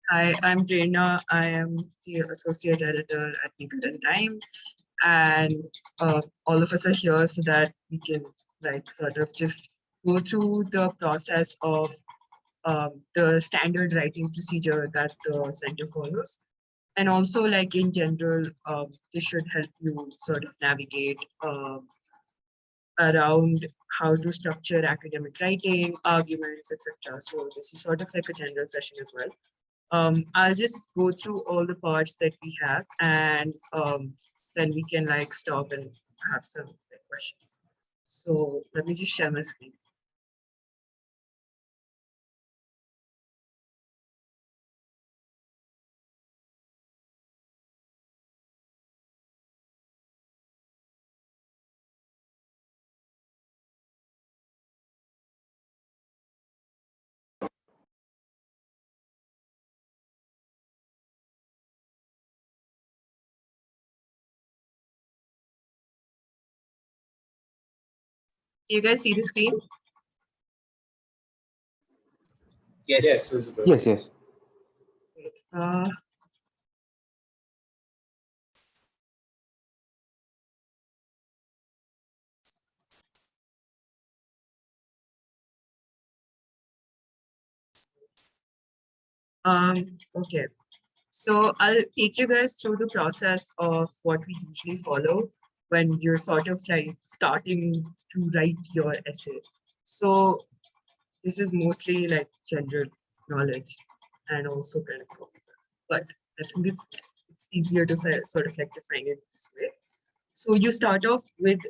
Hi, I'm Prerna. I am the associate editor at New Current Time, and all of us are here so that we can sort of just go through the process of the standard writing procedure that the center follows. And also, like in general, this should help you sort of navigate around how to structure academic writing, arguments, etc. So this is sort of like a general session as well. I'll just go through all the parts that we have, and then we can stop and have some questions. So let me just share my screen. You guys see the screen? Yes, visible. Yes. Okay. So I'll take you guys through the process of what we usually follow when you're sort of starting to write your essay. So this is mostly general knowledge and also kind of competence, but I think it's easier to sort of define it this way. So you start off with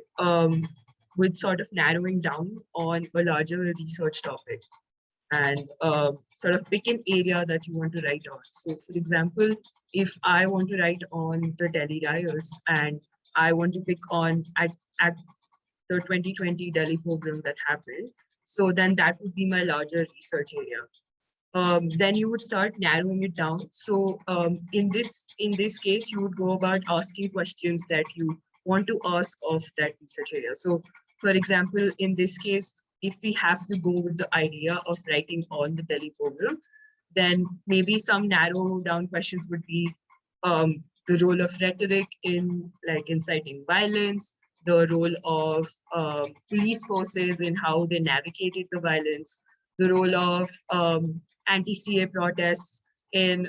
sort of narrowing down on a larger research topic and sort of pick an area that you want to write on. So for example, if I want to write on the Delhi riots and I want to pick on at the 2020 Delhi pogrom that happened, so then that would be my larger research area. Then you would start narrowing it down. So in this case, you would go about asking questions that you want to ask of that research area. So for example, in this case, if we have to go with the idea of writing on the Delhi pogrom, then maybe some narrow down questions would be the role of rhetoric in inciting violence, the role of police forces in how they navigated the violence, the role of anti-CA protests in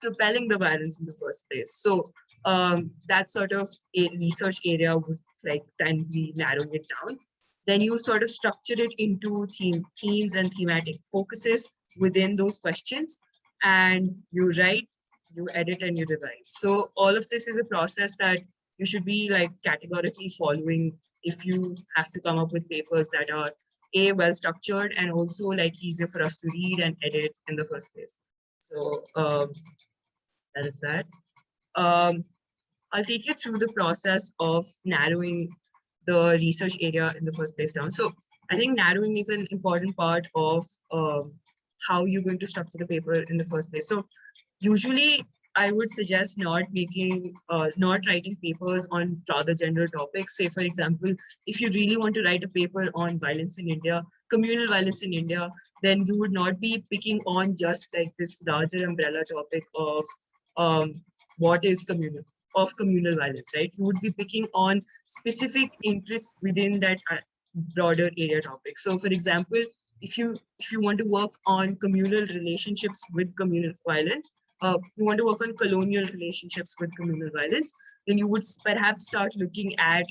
propelling the violence in the first place. So that sort of a research area would then be narrowing it down. Then you sort of structure it into themes and thematic focuses within those questions, and you write, you edit, and you revise. So all of this is a process that you should be categorically following if you have to come up with papers that are well structured and also easier for us to read and edit in the first place. So that is that. I'll take you through the process of narrowing the research area in the first place down. So I think narrowing is an important part of how you're going to structure the paper in the first place. So usually I would suggest not writing papers on rather general topics. Say, for example, if you really want to write a paper on violence in India, communal violence in India, then you would not be picking on just this larger umbrella topic of what is communal violence, right? You would be picking on specific interests within that broader area topic. So, for example, if you want to work on communal relationships with communal violence, you want to work on colonial relationships with communal violence, then you would perhaps start looking at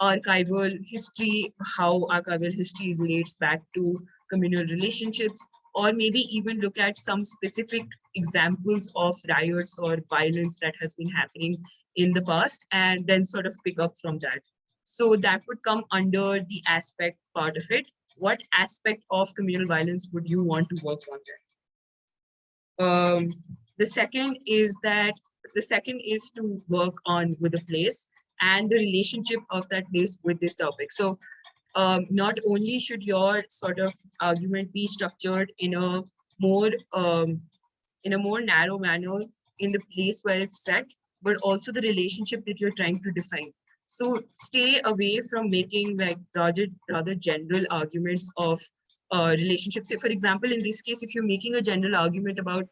archival history, how archival history relates back to communal relationships, or maybe even look at some specific examples of riots or violence that has been happening in the past, and then sort of pick up from that. So that would come under the aspect part of it. What aspect of communal violence would you want to work on then? The second is to work on with the place and the relationship of that place with this topic. So not only should your sort of argument be structured in a more narrow manner in the place where it's set, but also the relationship that you're trying to define. So stay away from making rather general arguments of relationships. Say, for example, in this case, if you're making a general argument about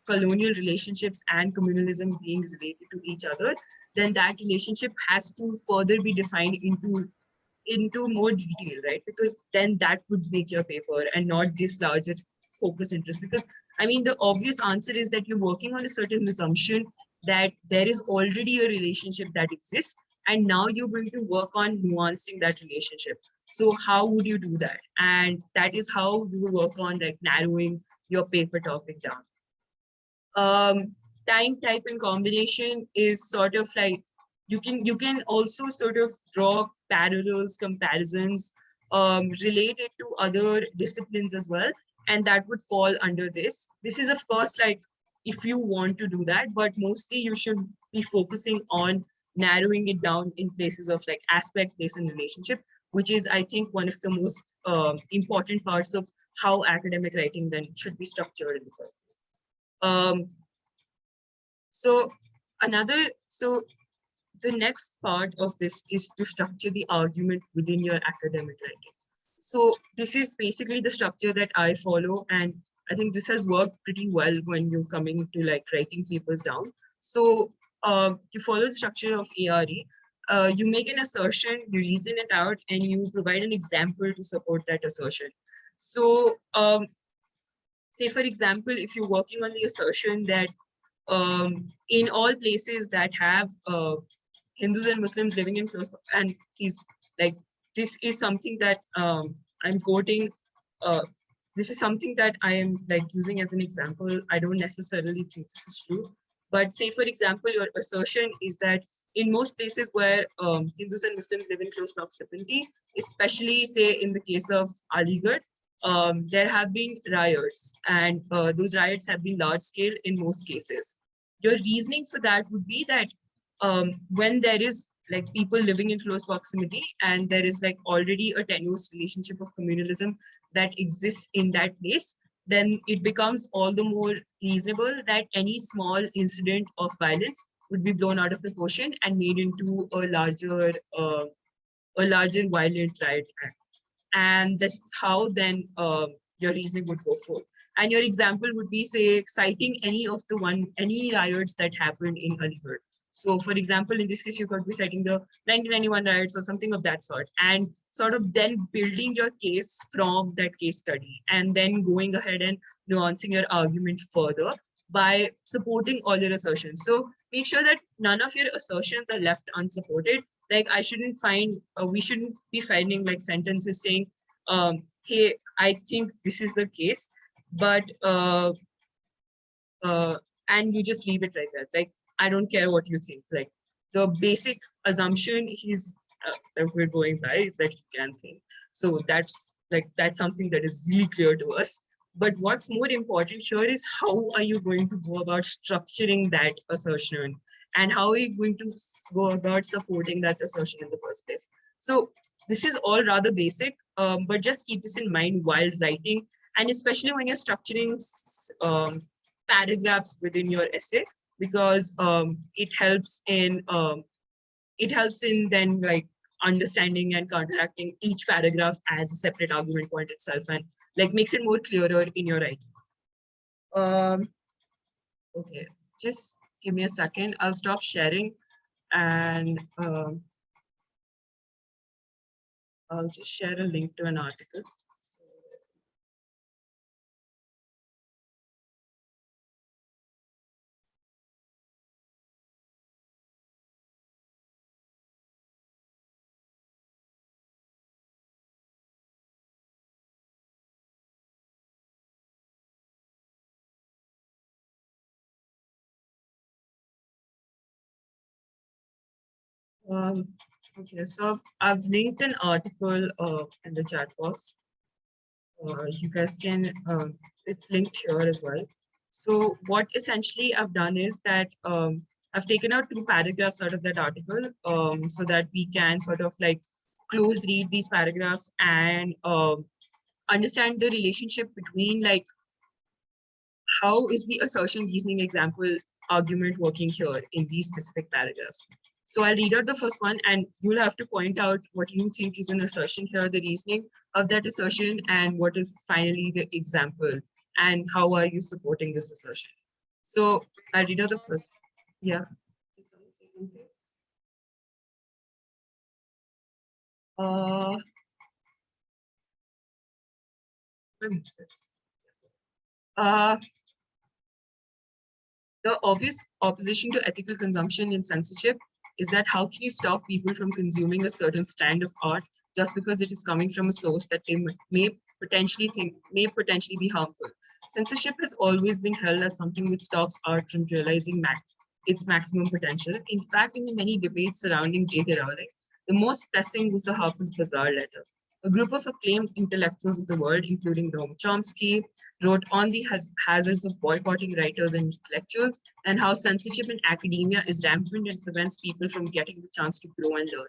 colonial relationships and communalism being related to each other, then that relationship has to further be defined into more detail, right? Because then that would make your paper and not this larger focus interest. Because I mean, the obvious answer is that you're working on a certain assumption that there is already a relationship that exists, and now you're going to work on nuancing that relationship. So how would you do that? And that is how you will work on like narrowing your paper topic down. Time, type, and combination is sort of like you can also sort of draw parallels, comparisons, related to other disciplines as well, and that would fall under this. This is of course like if you want to do that, but mostly you should be focusing on narrowing it down in places of like aspect, place, and relationship, which is I think one of the most important parts of how academic writing then should be structured in the first place. So the next part of this is to structure the argument within your academic writing. So this is basically the structure that I follow, and I think this has worked pretty well when you're coming to like writing papers down. So you follow the structure of ARE. You make an assertion, you reason it out, and you provide an example to support that assertion. So say, for example, if you're working on the assertion that in all places that have Hindus and Muslims living in close, and he's like, this is something that I'm quoting, this is something that I am like using as an example. I don't necessarily think this is true, but say, for example, your assertion is that in most places where Hindus and Muslims live in close proximity, especially say in the case of Aligarh, there have been riots, and those riots have been large scale in most cases. Your reasoning for that would be that when there is like people living in close proximity and there is like already a tenuous relationship of communalism that exists in that place, then it becomes all the more reasonable that any small incident of violence would be blown out of proportion and made into a larger violent riot act. And this is how then your reasoning would go forth. And your example would be, say, citing any riots that happened in Aligarh. So for example, in this case, you could be citing the 1991 riots or something of that sort, and sort of then building your case from that case study, and then going ahead and nuancing your argument further by supporting all your assertions. So make sure that none of your assertions are left unsupported. Like we shouldn't be finding like sentences saying, hey, I think this is the case, but and you just leave it like that. Like, I don't care what you think. Like, the basic assumption that we're going by is that you can think. So that's something that is really clear to us. But what's more important here is how are you going to go about structuring that assertion, and how are you going to go about supporting that assertion in the first place. So this is all rather basic, but just keep this in mind while writing, and especially when you're structuring paragraphs within your essay, because it helps in then like understanding and counteracting each paragraph as a separate argument point itself, and like makes it more clearer in your writing. Okay, just give me a second. I'll stop sharing, and I'll just share a link to an article. Okay, so I've linked an article in the chat box. You guys can, it's linked here as well. So what essentially I've done is that I've taken out 2 paragraphs out of that article so that we can sort of like close read these paragraphs and understand the relationship between like how is the assertion reasoning example argument working here in these specific paragraphs. So I'll read out the first one and you'll have to point out what you think is an assertion here, the reasoning of that assertion, and what is finally the example, and how are you supporting this assertion. So I'll read out the first. Yeah. Did someone say something? Let me do this. The obvious opposition to ethical consumption in censorship is that how can you stop people from consuming a certain strand of art just because it is coming from a source that they may potentially be harmful? Censorship has always been held as something which stops art from realizing its maximum potential. In fact, in the many debates surrounding J.K. Rowling, the most pressing was the Harper's Bazaar letter. A group of acclaimed intellectuals of the world, including Noam Chomsky, wrote on the hazards of boycotting writers and intellectuals and how censorship in academia is rampant and prevents people from getting the chance to grow and learn.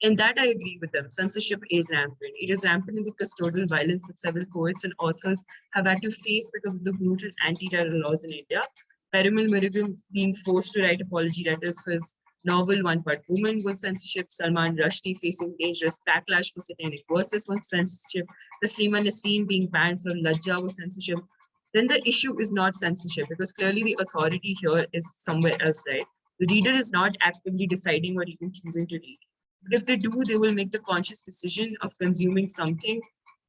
In that, I agree with them. Censorship is rampant. It is rampant in the custodial violence that several poets and authors have had to face because of the brutal anti-terror laws in India. Parimal Murugan being forced to write apology letters for his novel One Part Woman was censorship. Salman Rushdie facing dangerous backlash for satanic verses was censorship. Taslima Nasreen being banned from Lajja was censorship. Then the issue is not censorship because clearly the authority here is somewhere else, right? The reader is not actively deciding or even choosing to read. But if they do, they will make the conscious decision of consuming something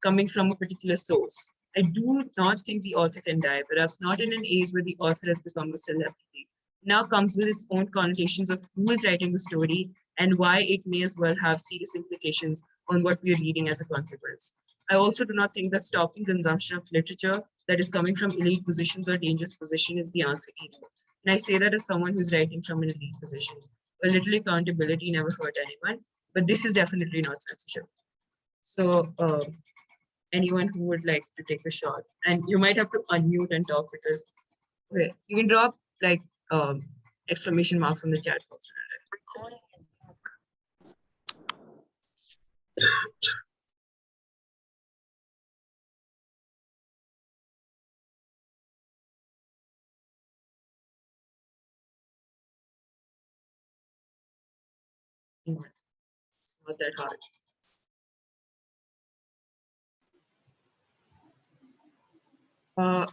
coming from a particular source. I do not think the author can die, perhaps not in an age where the author has become a celebrity. Now comes with its own connotations of who is writing the story and why it may as well have serious implications on what we are reading as a consequence. I also do not think that stopping consumption of literature that is coming from elite positions or dangerous position is the answer either. And I say that as someone who's writing from an elite position. A little accountability never hurt anyone, but this is definitely not censorship. So anyone who would like to take a shot, and you might have to unmute and talk because okay, you can drop like exclamation marks on the chat box. It's not that hard.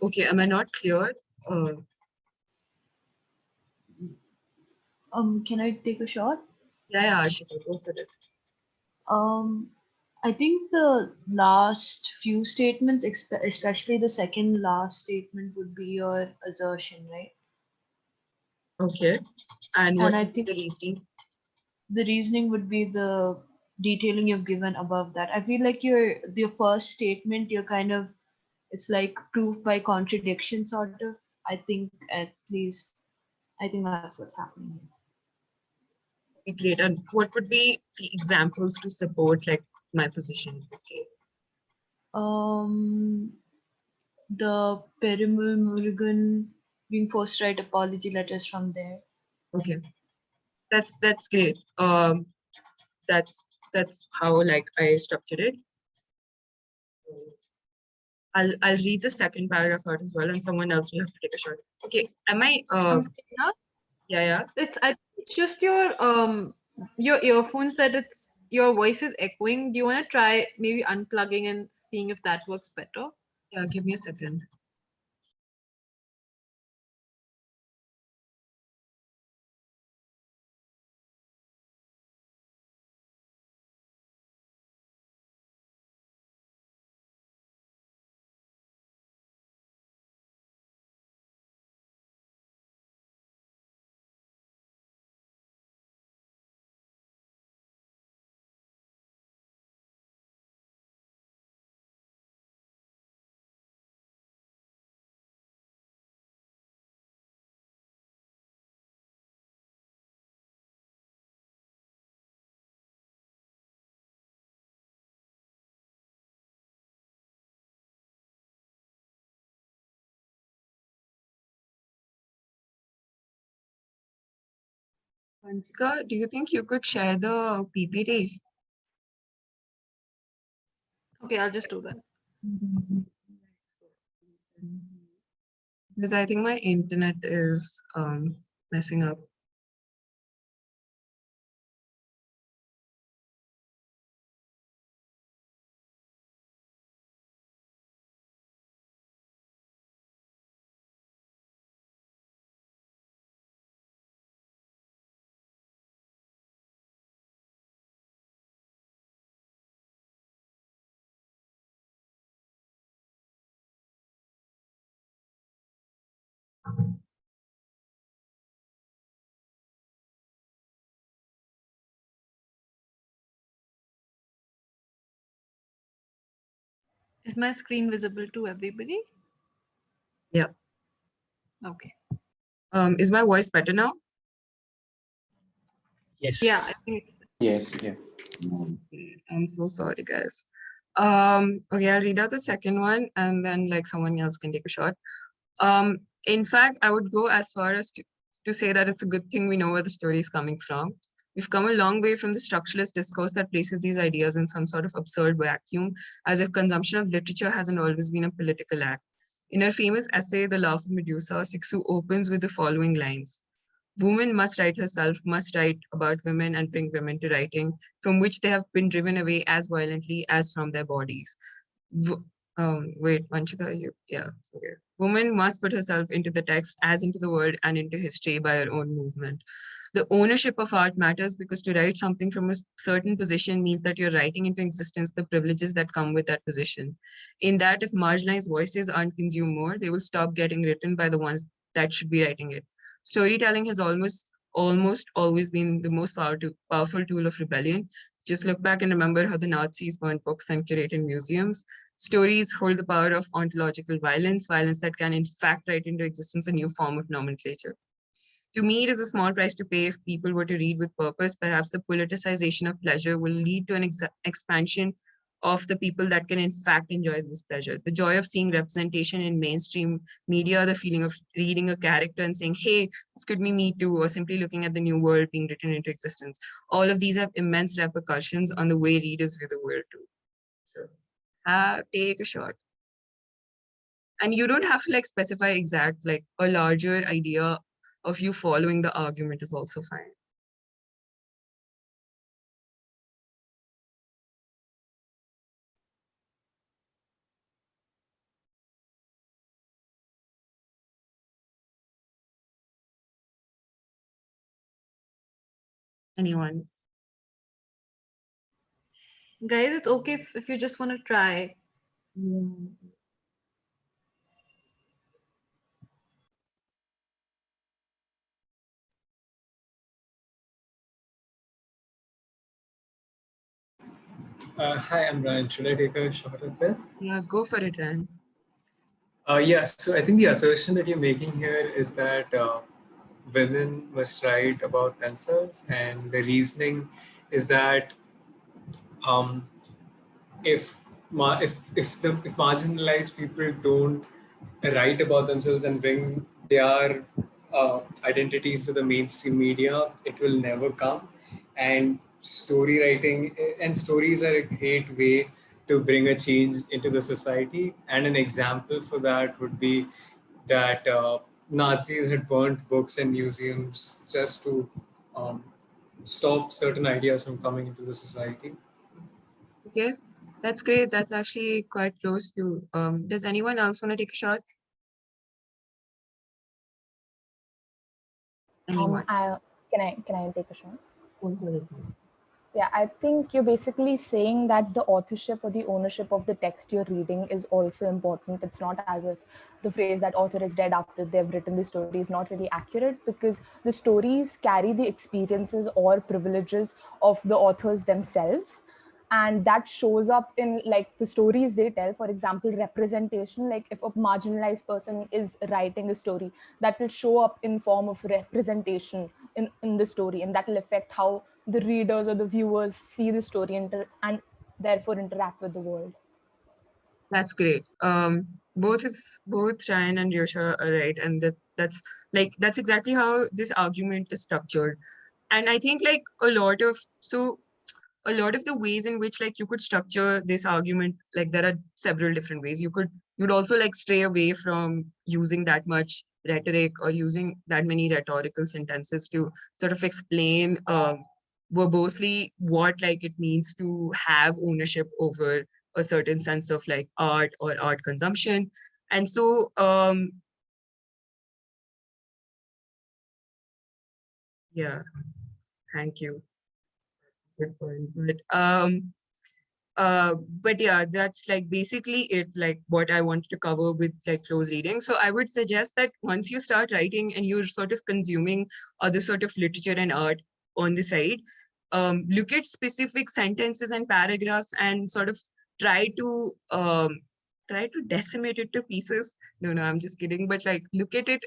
Okay, am I not clear? Can I take a shot? Yeah, Ashika, go for it. I think the last few statements, especially the second last statement, would be your assertion, right? Okay, and what I is think the reasoning? the reasoning would be the detailing you've given above that. I feel like your first statement, you're kind of, it's like proof by contradiction, sort of. I think at least, I think that's what's happening here. Great. And what would be the examples to support like my position in this case? The Perumal Murugan being forced to write apology letters from there. Okay, that's great. That's how like I structured it. I'll read the second paragraph out as well, and someone else will have to take a shot. Okay, am I? Yeah. It's just your earphones that your voice is echoing. Do you want to try maybe unplugging and seeing if that works better? Yeah, give me a second. Vantika, do you think you could share the PPT? Okay, I'll just do that. Because I think my internet is messing up. Is my screen visible to everybody? Yeah. Okay. Is my voice better now? Yes. Yeah, I think Yes, yeah. Okay, I'm so sorry, guys. Okay, I'll read out the second one and then like someone else can take a shot. In fact, I would go as far as to say that it's a good thing we know where the story is coming from. We've come a long way from the structuralist discourse that places these ideas in some sort of absurd vacuum, as if consumption of literature hasn't always been a political act. In her famous essay, The Laugh of Medusa, Siksu opens with the following lines. Woman must write herself, must write about women and bring women to writing, from which they have been driven away as violently as from their bodies. Wait, Vanchika, yeah, okay. Woman must put herself into the text as into the world and into history by her own movement. The ownership of art matters because to write something from a certain position means that you're writing into existence the privileges that come with that position. In that, if marginalized voices aren't consumed more, they will stop getting written by the ones that should be writing it. Storytelling has almost always been the most powerful tool of rebellion. Just look back and remember how the Nazis burned books and curated museums. Stories hold the power of ontological violence, violence that can in fact write into existence a new form of nomenclature. To me, it is a small price to pay if people were to read with purpose. Perhaps the politicization of pleasure will lead to an expansion of the people that can in fact enjoy this pleasure. The joy of seeing representation in mainstream media, the feeling of reading a character and saying, hey, this could be me too, or simply looking at the new world being written into existence. All of these have immense repercussions on the way readers view the world too. So take a shot. And you don't have to like specify exact, like a larger idea of you following the argument is also fine. Anyone? guys, it's okay if you just want to try. Hi, I'm Ryan. Should I take a shot at this? Yeah, go for it, Ran. Yeah, so I think the assertion that you're making here is that women must write about themselves, and the reasoning is that um, if marginalized people don't write about themselves and bring their identities to the mainstream media, it will never come. And story writing and stories are a great way to bring a change into the society. And an example for that would be that Nazis had burnt books and museums just to um, stop certain ideas from coming into the society. Okay, that's great. That's actually quite close to. Does anyone else want to take a shot? Anyone? Can I take a shot? Go for it. Yeah, I think you're basically saying that the authorship or the ownership of the text you're reading is also important. It's not as if the phrase that author is dead after they've written the story is not really accurate, because the stories carry the experiences or privileges of the authors themselves. And that shows up in like the stories they tell. For example, representation, like if a marginalized person is writing a story, that will show up in form of representation in the story, and that will affect how the readers or the viewers see the story and therefore interact with the world. That's great. Both Ryan and Yosha are right, and that's exactly how this argument is structured. And I think like a lot of the ways in which like you could structure this argument, like there are several different ways. You'd also like stray away from using that much rhetoric or using that many rhetorical sentences to sort of explain verbosely what like it means to have ownership over a certain sense of like art or art consumption. And so yeah, thank you. Good point. But yeah, that's like basically it, like what I wanted to cover with like close reading. So I would suggest that once you start writing and you're sort of consuming other sort of literature and art on the side, look at specific sentences and paragraphs and sort of try to try to decimate it to pieces. No, I'm just kidding. But like, look at it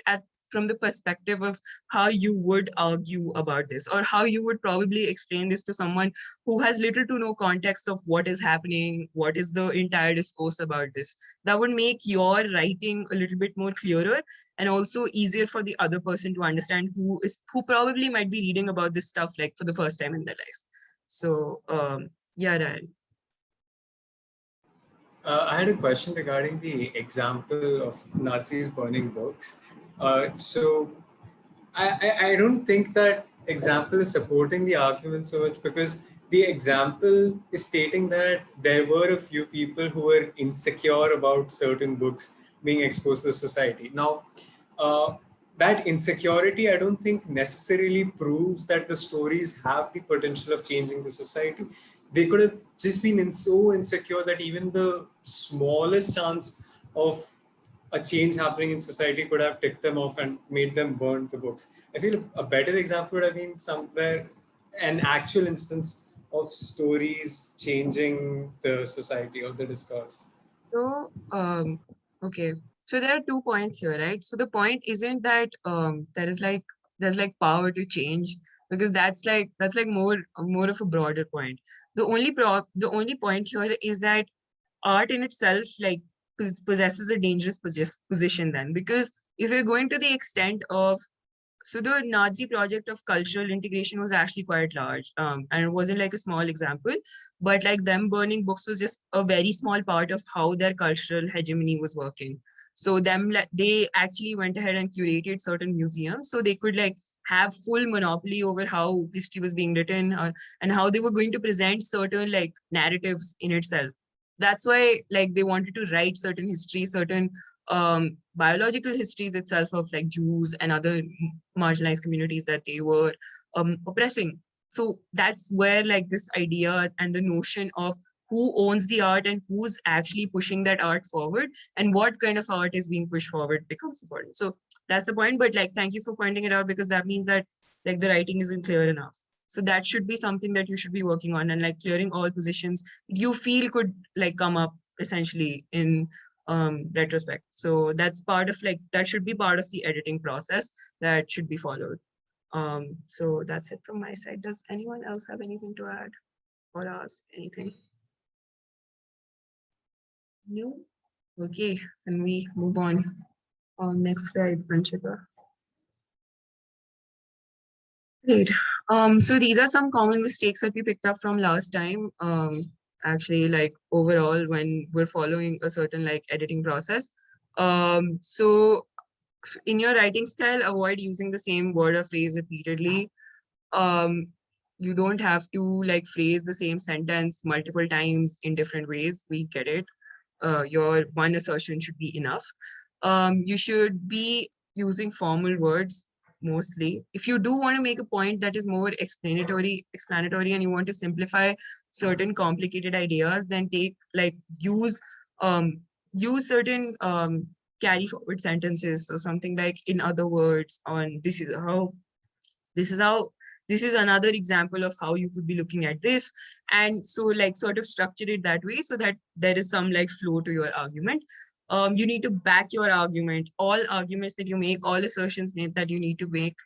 from the perspective of how you would argue about this, or how you would probably explain this to someone who has little to no context of what is happening, what is the entire discourse about this. That would make your writing a little bit more clearer, and also easier for the other person to understand who probably might be reading about this stuff like for the first time in their life. So yeah, Ryan. I had a question regarding the example of Nazis burning books. So I don't think that example is supporting the argument so much, because the example is stating that there were a few people who were insecure about certain books being exposed to the society. Now, that insecurity, I don't think necessarily proves that the stories have the potential of changing the society. They could have just been so insecure that even the smallest chance of a change happening in society could have ticked them off and made them burn the books. I feel a better example would have been somewhere an actual instance of stories changing the society or the discourse. So, okay. So there are 2 points here, right? So the point isn't that there's like power to change, because that's like more of a broader point. The only point here is that art in itself like possesses a dangerous position then, because if you're going to the extent of, so the Nazi project of cultural integration was actually quite large, and it wasn't like a small example, but like them burning books was just a very small part of how their cultural hegemony was working. So they actually went ahead and curated certain museums so they could like have full monopoly over how history was being written, and how they were going to present certain like narratives in itself. That's why like they wanted to write certain history, certain biological histories itself of like Jews and other marginalized communities that they were oppressing. So that's where like this idea and the notion of who owns the art and who's actually pushing that art forward and what kind of art is being pushed forward becomes important. So that's the point. But like, thank you for pointing it out, because that means that like the writing isn't clear enough. So that should be something that you should be working on, and like clearing all positions you feel could like come up essentially in retrospect. So that's part of like, that should be part of the editing process that should be followed. So that's it from my side. Does anyone else have anything to add or ask anything? No? Okay, then we move on. Next slide, Panchita. Great. So these are some common mistakes that we picked up from last time. Actually, like overall, when we're following a certain like editing process. So in your writing style, avoid using the same word or phrase repeatedly. You don't have to like phrase the same sentence multiple times in different ways. We get it. Your one assertion should be enough. You should be using formal words mostly. If you do want to make a point that is more explanatory, and you want to simplify certain complicated ideas, then use certain carry forward sentences. So something like, in other words, on this is how this is another example of how you could be looking at this. And so like sort of structure it that way so that there is some like flow to your argument. You need to back your argument. All arguments that you make, all assertions that you need to make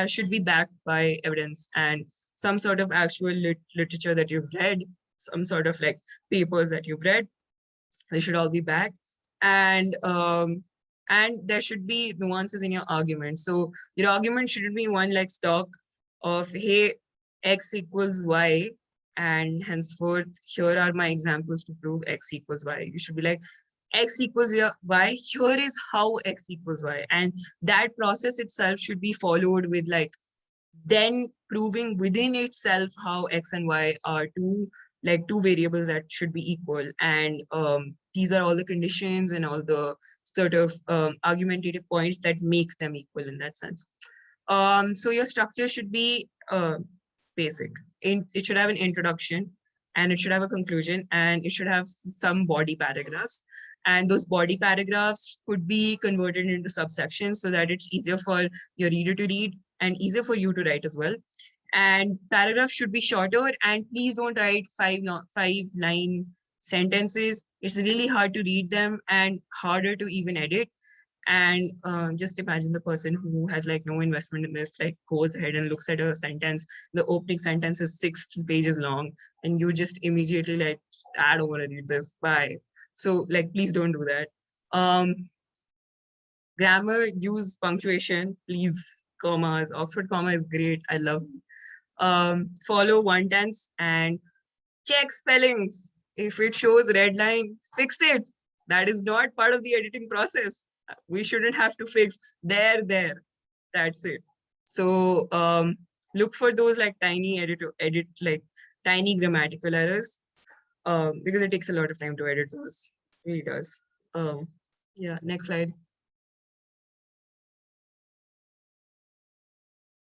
should be backed by evidence and some sort of actual literature that you've read, some sort of like papers that you've read. They should all be backed. And there should be nuances in your argument. So your argument shouldn't be one like stock of, hey, x equals y, and henceforth here are my examples to prove x equals y. You should be like, x equals y, here is how x equals y. And that process itself should be followed with like then proving within itself how x and y are two variables that should be equal. And these are all the conditions and all the sort of argumentative points that make them equal in that sense. So your structure should be basic. It should have an introduction, and it should have a conclusion, and it should have some body paragraphs. And those body paragraphs could be converted into subsections so that it's easier for your reader to read and easier for you to write as well. And paragraphs should be shorter, and please don't write five line sentences, it's really hard to read them and harder to even edit. And just imagine the person who has like no investment in this, like goes ahead and looks at a sentence. The opening sentence is 6 pages long, and you just immediately like, I don't want to read this. Bye. So like, please don't do that. Grammar, use punctuation, please. Commas. Oxford comma is great. I love it. Follow one tense and check spellings. If it shows red line, fix it. That is not part of the editing process. We shouldn't have to fix there. That's it. So look for those like tiny edit like tiny grammatical errors, because it takes a lot of time to edit those. It really does. Yeah, next slide.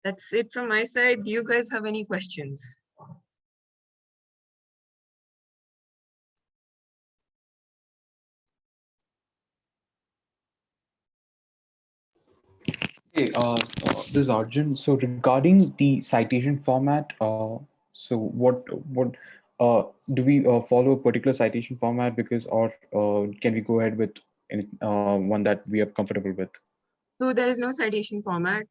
That's it from my side. Do you guys have any questions? Hey, this is Arjun. So regarding the citation format, so what do we follow a particular citation format, because, or can we go ahead with any, one that we are comfortable with? So there is no citation format.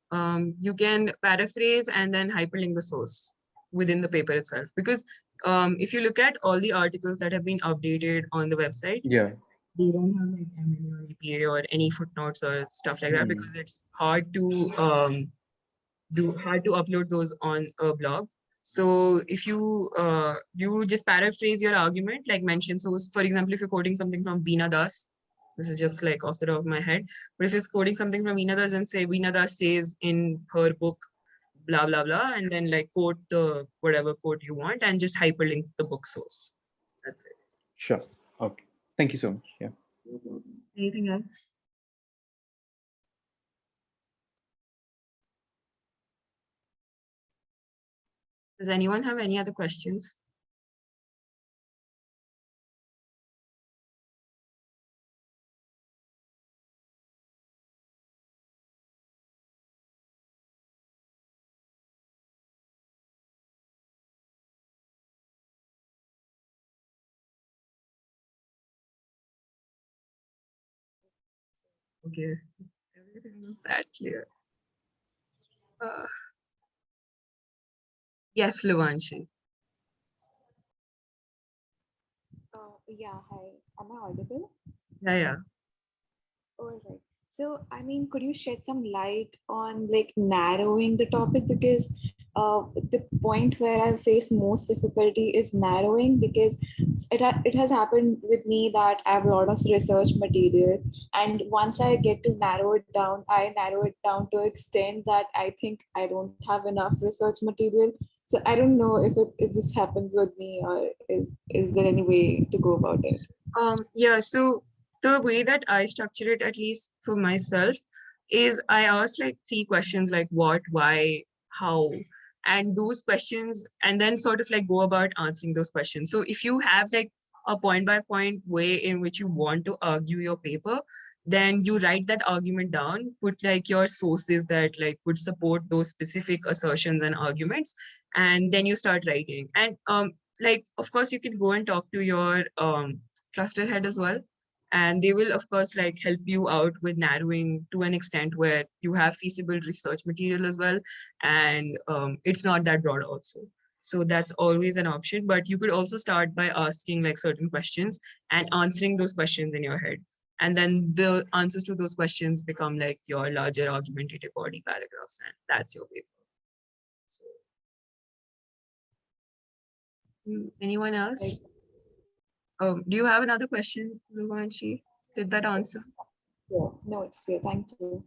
You can paraphrase and then hyperlink the source within the paper itself. Because if you look at all the articles that have been updated on the website, Yeah. they don't have like MLA or APA or any footnotes or stuff like that, because it's hard to upload those on a blog. So if you you just paraphrase your argument, like mention source. For example, if you're quoting something from Veena Das, this is just like off the top of my head, but if you're quoting something from Veena Das and say Veena Das says in her book, blah blah blah, and then like quote the whatever quote you want and just hyperlink the book source. That's it. Sure. Okay. Thank you so much. Yeah. Anything else? Does anyone have any other questions? Okay, everything is that clear. Yes, Luvanshi. Yeah, hi. Am I audible? Yeah. All right. So, I mean, could you shed some light on like narrowing the topic? Because the point where I face most difficulty is narrowing, because it has happened with me that I have a lot of research material, and once I get to narrow it down, I narrow it down to extent that I think I don't have enough research material. So I don't know if this happens with me, or is there any way to go about it? Yeah, so the way that I structure it, at least for myself, is I ask like 3 questions like what, why, how, and those questions, and then sort of like go about answering those questions. So if you have like a point by point way in which you want to argue your paper, then you write that argument down, put like your sources that like would support those specific assertions and arguments, and then you start writing. And like, of course, you can go and talk to your cluster head as well, and they will of course like help you out with narrowing to an extent where you have feasible research material as well, and it's not that broad also. So that's always an option, but you could also start by asking like certain questions and answering those questions in your head, and then the answers to those questions become like your larger argumentative body paragraphs, and that's your paper. So, anyone else? Do you have another question, Luvanshi? Did that answer? Yeah, no, it's clear. Thank you.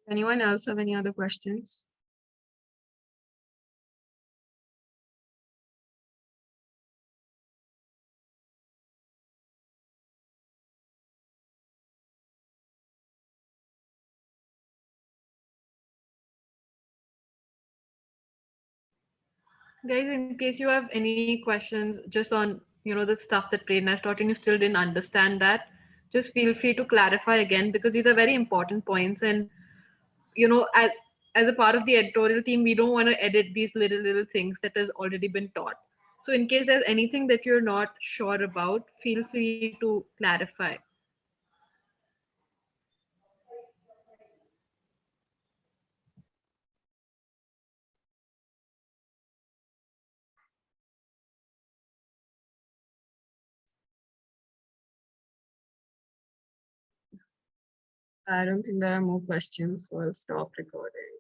Anyone else have any other questions? Guys, in case you have any questions just on, the stuff that Prerna has taught and you still didn't understand that, just feel free to clarify again, because these are very important points. And, as a part of the editorial team, we don't want to edit these little things that has already been taught. So in case there's anything that you're not sure about, feel free to clarify. I don't think there are more questions, so I'll stop recording.